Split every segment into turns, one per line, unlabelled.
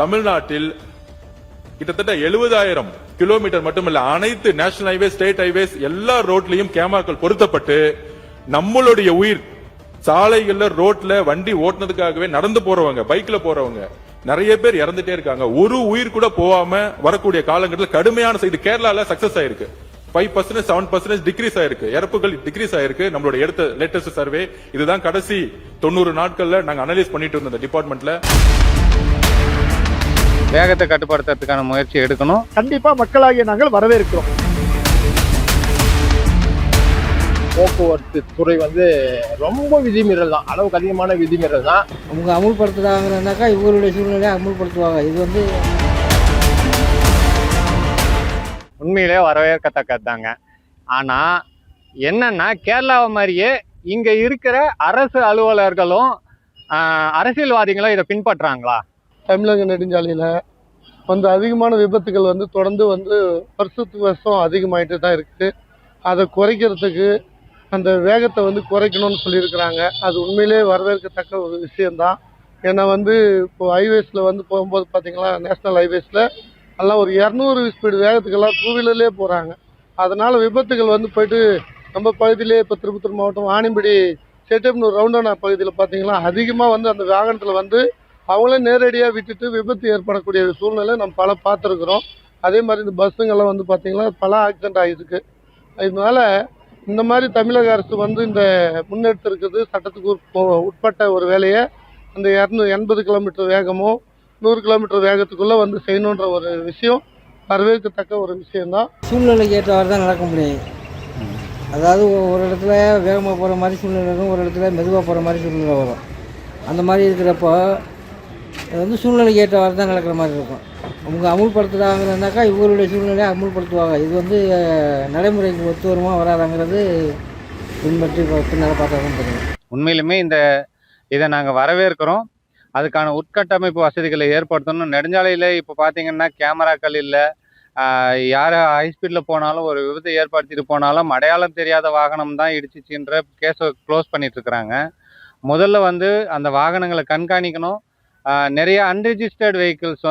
தமிழ்நாட்டில் கிட்டத்தட்ட 70,000 கிலோமீட்டர் மட்டுமல்ல, அனைத்து நேஷனல் ஹைவேஸ், ஸ்டேட் ஹைவேஸ் எல்லா ரோட்லயும் கேமராக்கள் பொருத்தப்பட்டு நம்மளுடைய உயிர் சாலைகள்ல, ரோட்ல வண்டி ஓட்டுனதுக்காகவே நடந்து போறவங்க, பைக்ல போறவங்க நிறைய பேர் இறந்துட்டே இருக்காங்க. ஒரு உயிர் கூட போகாம வரக்கூடிய காலங்களில் கடுமையான செய்தி. கேரளால சக்சஸ் ஆயிருக்கு, 5% 7% டிக்ரீஸ் ஆயிருக்கு, இறப்புகள் டிக்ரீஸ் ஆயிருக்கு. நம்மளோட எடுத்த லேட்டஸ்ட் சர்வே இதுதான். கடைசி 90 நாட்கள்ல நாங்க அனலைஸ் பண்ணிட்டு இருந்தோம் இந்த டிபார்ட்மெண்ட்ல.
வேகத்தை கட்டுப்படுத்துறதுக்கான முயற்சி எடுக்கணும்.
கண்டிப்பா மக்களாகிய நாங்கள் வரவேற்கிறோம்.
போக்குவரத்து துறை ரொம்ப விதிமீறல் தான், அளவுக்கு அதிகமான விதிமீறல் தான்.
அவங்க அமுல்படுத்துறாங்கன்னாக்கா இவங்களுடைய சூழ்நிலையை அமுல்படுத்துவாங்க. இது
உண்மையிலே வரவேற்கத்தக்கது தாங்க. ஆனா என்னன்னா, கேரளாவை மாதிரியே இங்க இருக்கிற அரசு அலுவலர்களும் அரசியல்வாதிகளும் இதை பின்பற்றாங்களா?
தமிழக நெடுஞ்சாலையில் அதிகமான விபத்துகள் தொடர்ந்து வருஷத்துக்கு வருஷம் அதிகமாயிட்டு தான் இருக்குது. அதை குறைக்கிறதுக்கு அந்த வேகத்தை குறைக்கணும்னு சொல்லியிருக்கிறாங்க. அது உண்மையிலே வரவேற்கத்தக்க ஒரு விஷயந்தான். ஏன்னா இப்போ ஹைவேஸில் போகும்போது பார்த்தீங்களா, நேஷ்னல் ஹைவேஸில் எல்லாம் ஒரு 200 ஸ்பீடு வேகத்துக்கெல்லாம் டூ வீலர்லேயே போகிறாங்க. அதனால் விபத்துகள் போயிட்டு நம்ம பகுதியிலே இப்போ திருப்பத்தூர் மாவட்டம் வாணியம்படி சேட்டம்னூர் ரவுண்டானா பகுதியில் பார்த்தீங்களா, அதிகமாக அந்த வாகனத்தில் அவங்களே நேரடியாக விட்டுட்டு விபத்து ஏற்படக்கூடிய சூழ்நிலை நம்ம பல பார்த்துருக்குறோம். அதே மாதிரி இந்த பஸ்ஸுங்கெல்லாம் பார்த்தீங்கன்னா பல ஆக்சிடென்ட் ஆகிருக்கு. இதனால இந்த மாதிரி தமிழக அரசு இந்த முன்னெடுத்திருக்குது. சட்டத்துக்கு உட்பட்ட ஒரு வேலையை அந்த 280 கிலோமீட்டர் வேகமோ 100 கிலோமீட்டர் வேகத்துக்குள்ளே செய்யணுன்ற ஒரு விஷயம் வரவேற்கத்தக்க ஒரு விஷயம்தான்.
சூழ்நிலைக்கு ஏற்றவாறு தான் நடக்க முடியும். அதாவது ஒரு இடத்துல வேகமாக போகிற மாதிரி சூழ்நிலை இருக்கும், ஒரு இடத்துல மெதுவாக போகிற மாதிரி சூழ்நிலை வரும். அந்த மாதிரி இருக்கிறப்போ சூழ்நிலைக்கு ஏற்றவாறு தான் நடக்கிற மாதிரி இருக்கும். அவங்க அமுல்படுத்துகிறாங்கன்னாக்கா இவங்களுடைய சூழ்நிலையை அமுல்படுத்துவாங்க. இது நடைமுறைக்கு ஒத்து வருமா வராதாங்கிறது பின்பற்றி பின்னால் பார்த்தா தான் தெரியும்.
உண்மையிலுமே இதை நாங்கள் வரவேற்கிறோம். அதுக்கான உட்கட்டமைப்பு வசதிகளை ஏற்படுத்தணும். நெடுஞ்சாலையில் இப்போ பார்த்தீங்கன்னா கேமராக்கள் இல்லை. யார் ஹைஸ்பீடில் போனாலும் ஒரு விபத்தை ஏற்படுத்திட்டு போனாலும் அடையாளம் தெரியாத வாகனம் தான் இடிச்சிச்சின்ற கேஸை க்ளோஸ் பண்ணிட்டு இருக்கிறாங்க. முதல்ல அந்த வாகனங்களை கண்காணிக்கணும். நிறைய அன்ரிஜிஸ்டர்ட் வெஹிக்கிள்ஸ்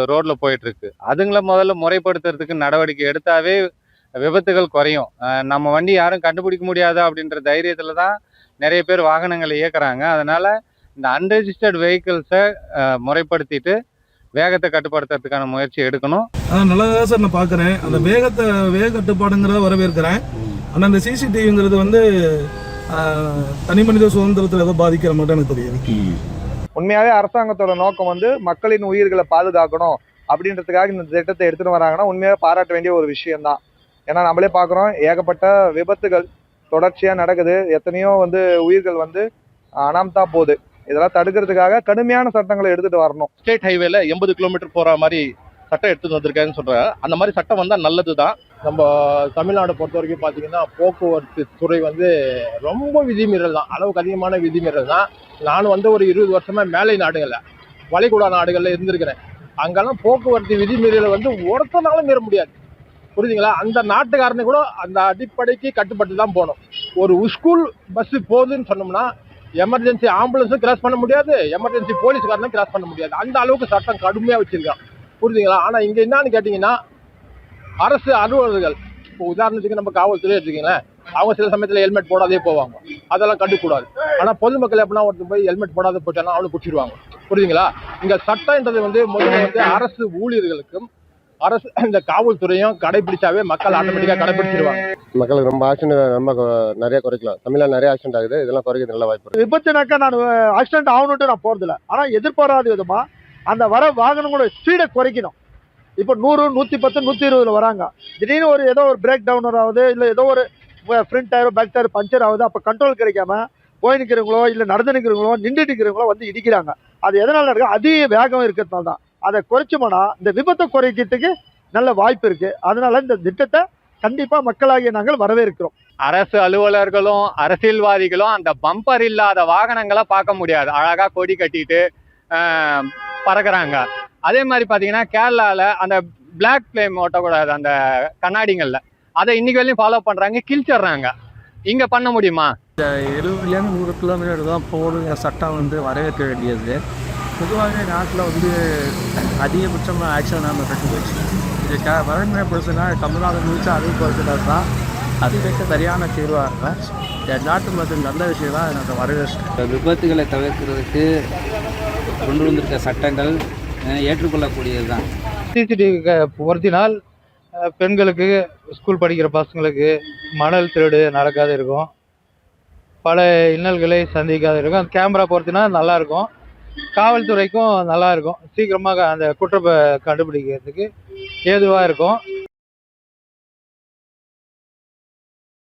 ரோட்ல போயிட்டு இருக்கு. அதுங்களை முதல்ல முறைப்படுத்துறதுக்கு நடவடிக்கை எடுத்தாவே விபத்துகள் குறையும். நம்ம வண்டி யாரும் கண்டுபிடிக்க முடியாது அப்படின்ற தைரியத்துல தான் நிறைய பேர் வாகனங்களை இயக்குறாங்க. அதனால இந்த அன்ரிஜிஸ்டர்ட் வெஹிக்கிள்ஸை முறைப்படுத்திட்டு வேகத்தை கட்டுப்படுத்துறதுக்கான முயற்சி எடுக்கணும்.
நல்லதாக சார் நான் பார்க்குறேன். அந்த வேக கட்டுப்பாடுங்கிறத வரவேற்கிறேன். ஆனால் அந்த சிசிடிவிங்கிறது தனி மனித சுதந்திரத்தில் ஏதோ பாதிக்கிற மட்டும் எனக்கு தெரியுது.
உண்மையாவே அரசாங்கத்தோட நோக்கம் மக்களின் உயிர்களை பாதுகாக்கணும் அப்படின்றதுக்காக இந்த திட்டத்தை எடுத்துட்டு வராங்கன்னா உண்மையாக பாராட்ட வேண்டிய ஒரு விஷயம்தான். ஏன்னா நம்மளே பார்க்குறோம், ஏகப்பட்ட விபத்துகள் தொடர்ச்சியாக நடக்குது. எத்தனையோ உயிர்கள் அனாமத்தா போகுது. இதெல்லாம் தடுக்கிறதுக்காக கடுமையான சட்டங்களை எடுத்துட்டு வரணும்.
ஸ்டேட் ஹைவேல 80 கிலோமீட்டர் போற மாதிரி சட்டம் எடுத்துட்டு வந்திருக்காங்கன்னு சொல்றாங்க. அந்த மாதிரி சட்டம் வந்தா நல்லதுதான்.
நம்ம தமிழ்நாடு பொறுத்த வரைக்கும் பார்த்தீங்கன்னா போக்குவரத்து துறை ரொம்ப விதிமீறல் தான், அளவுக்கு அதிகமான விதிமீறல் தான். நானும் ஒரு 20 வருஷமா மேலை நாடுகளில், வளைகுடா நாடுகளில் இருந்திருக்கிறேன். அங்கெல்லாம் போக்குவரத்து விதிமீறலை ஒருத்தனாலும் மீற முடியாது. புரியுதுங்களா? அந்த நாட்டுக்காரனை கூட அந்த அடிப்படைக்கு கட்டுப்பட்டு தான் போகணும். ஒரு ஸ்கூல் பஸ் போகுதுன்னு சொன்னோம்னா எமர்ஜென்சி ஆம்புலன்ஸும் கிராஸ் பண்ண முடியாது, எமர்ஜென்சி போலீஸ்காரனும் கிராஸ் பண்ண முடியாது. அந்த அளவுக்கு சட்டம் கடுமையாக வச்சிருக்கான். புரியுதுங்களா? ஆனால் இங்கே என்னன்னு கேட்டிங்கன்னா, அரசு அலுவலர்கள், இப்போ உதாரணத்துக்கு நம்ம காவல்துறை எடுத்துக்கிங்களேன், அவங்க சில சமயத்தில் ஹெல்மெட் போடாதே போவாங்க. அதெல்லாம் கண்டுக்கூடாது. ஆனால் பொதுமக்கள் எப்படின்னா ஒருத்தர் போய் ஹெல்மெட் போடாத போயிட்டாலும் அவனுக்கு பிடிச்சிருவாங்க. புரியுதுங்களா? இங்கே சட்டம்ன்றது முதல்ல அரசு ஊழியர்களுக்கும் அரசு இந்த காவல்துறையும் கடைபிடிச்சாவே மக்கள் ஆட்டோமேட்டிக்காக கடைபிடிச்சிருவாங்க.
மக்களுக்கு ரொம்ப ஆக்சிடென்ட் ரொம்ப நிறைய குறைக்கலாம். தமிழ்நாடு நிறைய ஆக்சிடென்ட் ஆகுது. இதெல்லாம் குறைக்கிறது நல்ல வாய்ப்பு.
விபத்துனாக்கா நான் ஆக்சிடென்ட் ஆகணும்ட்டு நான் போறதில்லை. ஆனால் எதிர்பாராத விதமா அந்த வர வாகனங்களோட ஸ்பீடை குறைக்கணும். இப்போ 100, 110, 120 வராங்க. திடீர்னு ஏதோ ஒரு பிரேக் டவுனர் ஆகுது, இல்லை ஏதோ ஒரு ஃப்ரண்ட் டயரோ பேக் டயர் பஞ்சர் ஆகுது. அப்போ கண்ட்ரோல் கிடைக்காம போய் நிற்கிறவங்களோ இல்லை நடந்து நிற்கிறவங்களோ நின்றுட்டு இருக்கிறவங்களோ இடிக்கிறாங்க. அது எதனால இருக்கு? அதிக வேகம் இருக்கிறதுனால தான். அதை குறைச்சோம்னா இந்த விபத்தை குறைக்கிறதுக்கு நல்ல வாய்ப்பு இருக்கு. அதனால இந்த திட்டத்தை கண்டிப்பா மக்களாகிய நாங்கள் வரவேற்கிறோம்.
அரசு அலுவலர்களும் அரசியல்வாதிகளும் அந்த பம்பர் இல்லாத வாகனங்களை பார்க்க முடியாது. அழகா கொடி கட்டிட்டு பறக்குறாங்க. அதே மாதிரி பார்த்தீங்கன்னா கேரளாவில் அந்த பிளாக் ஃப்ளேம் ஓட்டக்கூடாது அந்த கண்ணாடிங்களில், அதை இன்னைக்கு வரையும் ஃபாலோ பண்ணுறாங்க, கிழிச்சிடுறாங்க. இங்கே பண்ண முடியுமா?
70 100 கிலோமீட்டர் தான் போடுற சட்டம் வரவேற்க வேண்டியது.
பொதுவாகவே நாட்டில் வந்து அதிகபட்சமாக ஆக்சிடென்ட் நடந்துட்டு போச்சு. இது வரைமுறைப்படுத்தினா தமிழ்நாடு முழுக்க அறிவுப்படுத்தினார் தான் அது சரியான தீர்வாக இருக்கும். நாட்டு மக்கள் நல்ல விஷயம் தான் எனக்கு வரவேற்று.
விபத்துகளை தவிர்க்கிறதுக்கு கொண்டு வந்திருக்க சட்டங்கள் ஏற்றுக்கொள்ளக்கூடியது தான்.
சிசிடிவி பொருத்தினால் பெண்களுக்கு, ஸ்கூல் படிக்கிற பசங்களுக்கு மணல் திருடு நடக்காது இருக்கும், பல இன்னல்களை சந்திக்காது இருக்கும். அந்த கேமரா பொருத்தினா நல்லா இருக்கும், காவல்துறைக்கும் நல்லா இருக்கும், சீக்கிரமாக அந்த குற்ற கண்டுபிடிக்கிறதுக்கு ஏதுவாக இருக்கும்.